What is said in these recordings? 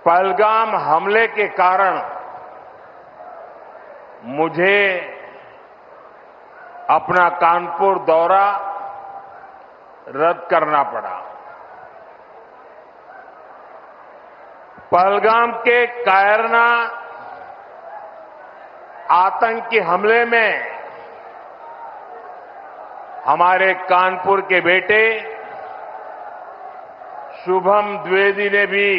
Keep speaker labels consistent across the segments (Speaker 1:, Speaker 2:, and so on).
Speaker 1: पहलगाम हमले के कारण मुझे अपना कानपुर दौरा रद्द करना पड़ा। पहलगाम के कायरना आतंकी हमले में हमारे कानपुर के बेटे शुभम द्विवेदी ने भी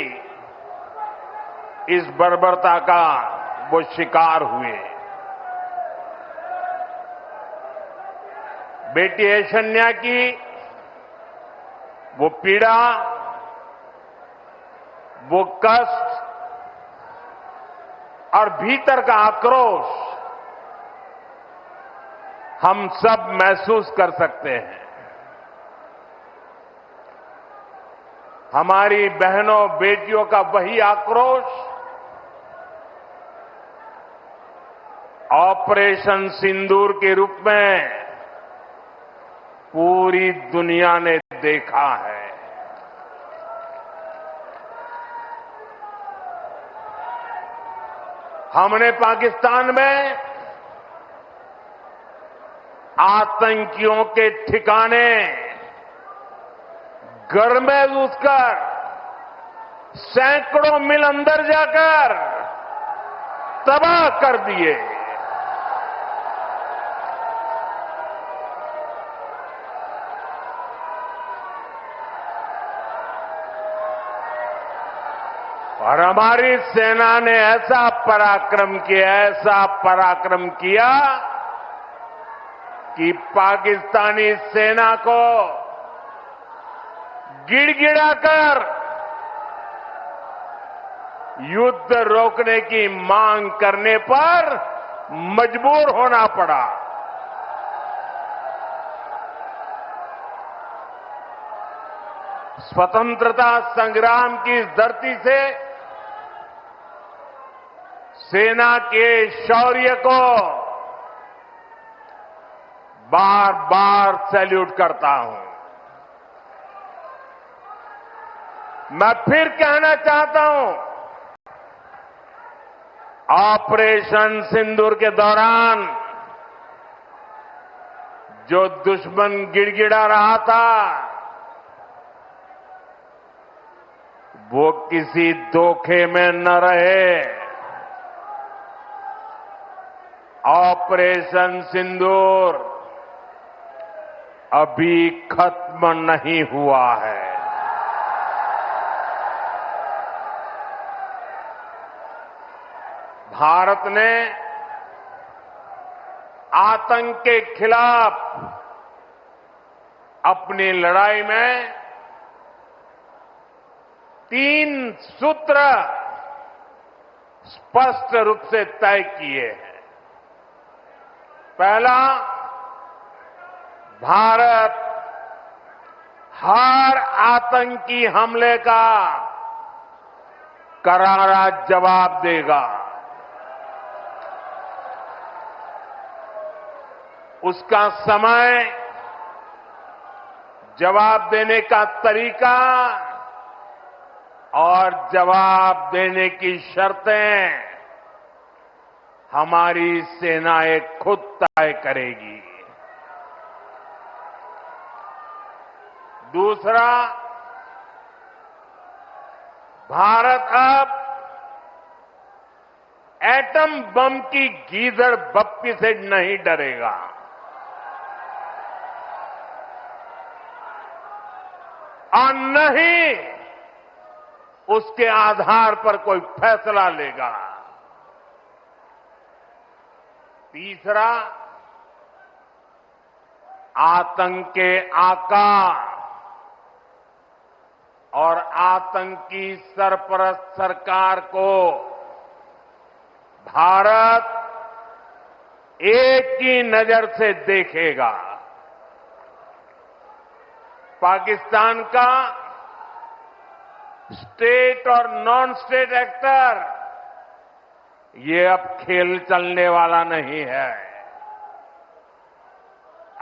Speaker 1: इस बर्बरता का वो शिकार हुए। बेटी ऐशन्या की वो पीड़ा, वो कष्ट और भीतर का आक्रोश हम सब महसूस कर सकते हैं। हमारी बहनों बेटियों का वही आक्रोश ऑपरेशन सिंदूर के रूप में पूरी दुनिया ने देखा है। हमने पाकिस्तान में आतंकियों के ठिकाने घर में घुसकर सैकड़ों मील अंदर जाकर तबाह कर दिए। और हमारी सेना ने ऐसा पराक्रम किया कि पाकिस्तानी सेना को गिड़गिड़ाकर युद्ध रोकने की मांग करने पर मजबूर होना पड़ा। स्वतंत्रता संग्राम की इस धरती से सेना के शौर्य को बार बार सैल्यूट करता हूं। मैं फिर कहना चाहता हूं, ऑपरेशन सिंदूर के दौरान जो दुश्मन गिड़गिड़ा रहा था वो किसी धोखे में न रहे। ऑपरेशन सिंदूर अभी खत्म नहीं हुआ है। भारत ने आतंक के खिलाफ अपनी लड़ाई में 3 सूत्र स्पष्ट रूप से तय किए हैं। पहला, भारत हर आतंकी हमले का करारा जवाब देगा। उसका समय, जवाब देने का तरीका और जवाब देने की शर्तें हमारी सेनाएं खुद तय करेगी। दूसरा, भारत अब एटम बम की गीदड़ बप्पी से नहीं डरेगा। और न ही उसके आधार पर कोई फैसला लेगा। तीसरा, आतंक के आका और आतंकी सरपरस्त सरकार को भारत एक ही नजर से देखेगा। पाकिस्तान का स्टेट और नॉन स्टेट एक्टर ये अब खेल चलने वाला नहीं है।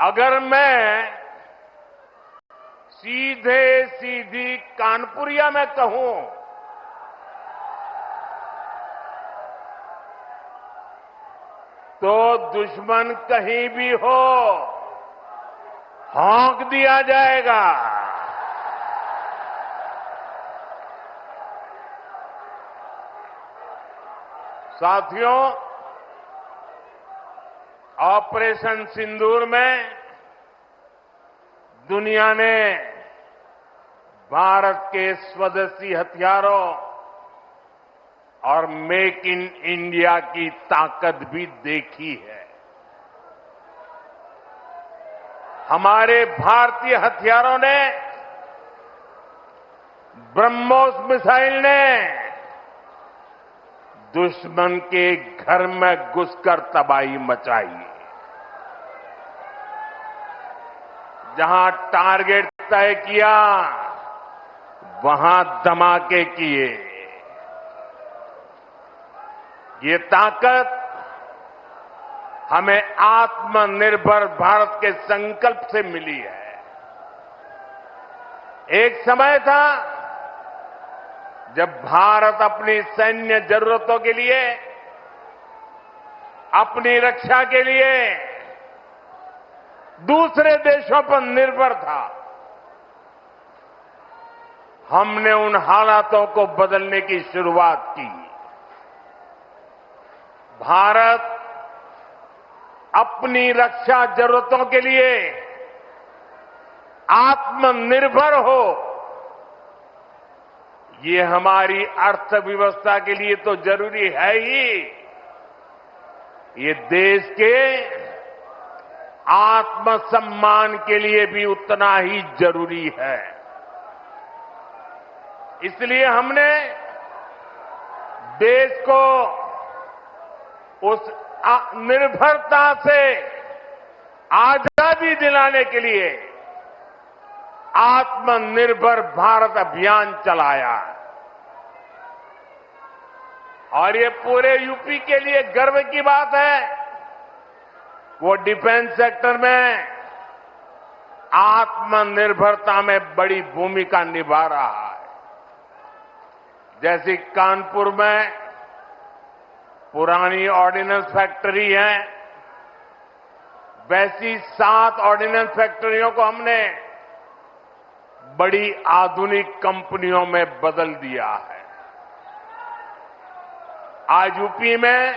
Speaker 1: अगर मैं सीधी कानपुरिया में कहूं तो दुश्मन कहीं भी हो, हौंक दिया जाएगा। साथियों, ऑपरेशन सिंदूर में दुनिया ने भारत के स्वदेशी हथियारों और मेक इन इंडिया की ताकत भी देखी है। हमारे भारतीय हथियारों ने, ब्रह्मोस मिसाइल ने दुश्मन के घर में घुसकर तबाही मचाई। जहां टारगेट तय किया, वहां धमाके किए। ये ताकत हमें आत्मनिर्भर भारत के संकल्प से मिली है। एक समय था जब भारत अपनी सैन्य जरूरतों के लिए, अपनी रक्षा के लिए दूसरे देशों पर निर्भर था। हमने उन हालातों को बदलने की शुरुआत की। भारत अपनी रक्षा जरूरतों के लिए आत्मनिर्भर हो, ये हमारी अर्थव्यवस्था के लिए तो जरूरी है ही, ये देश के आत्मसम्मान के लिए भी उतना ही जरूरी है। इसलिए हमने देश को उस निर्भरता से आजादी दिलाने के लिए आत्मनिर्भर भारत अभियान चलाया। और ये पूरे यूपी के लिए गर्व की बात है, वो डिफेंस सेक्टर में आत्मनिर्भरता में बड़ी भूमिका निभा रहा है। जैसे कानपुर में पुरानी ऑर्डिनेंस फैक्ट्री है, वैसी 7 ऑर्डिनेंस फैक्ट्रियों को हमने बड़ी आधुनिक कंपनियों में बदल दिया है। आज यूपी में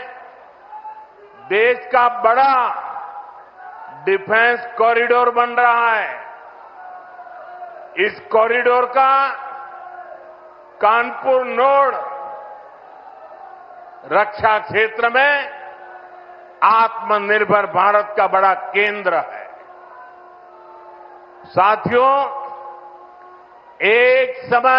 Speaker 1: देश का बड़ा डिफेंस कॉरिडोर बन रहा है। इस कॉरिडोर का कानपुर नोड रक्षा क्षेत्र में आत्मनिर्भर भारत का बड़ा केंद्र है। साथियों, एक समय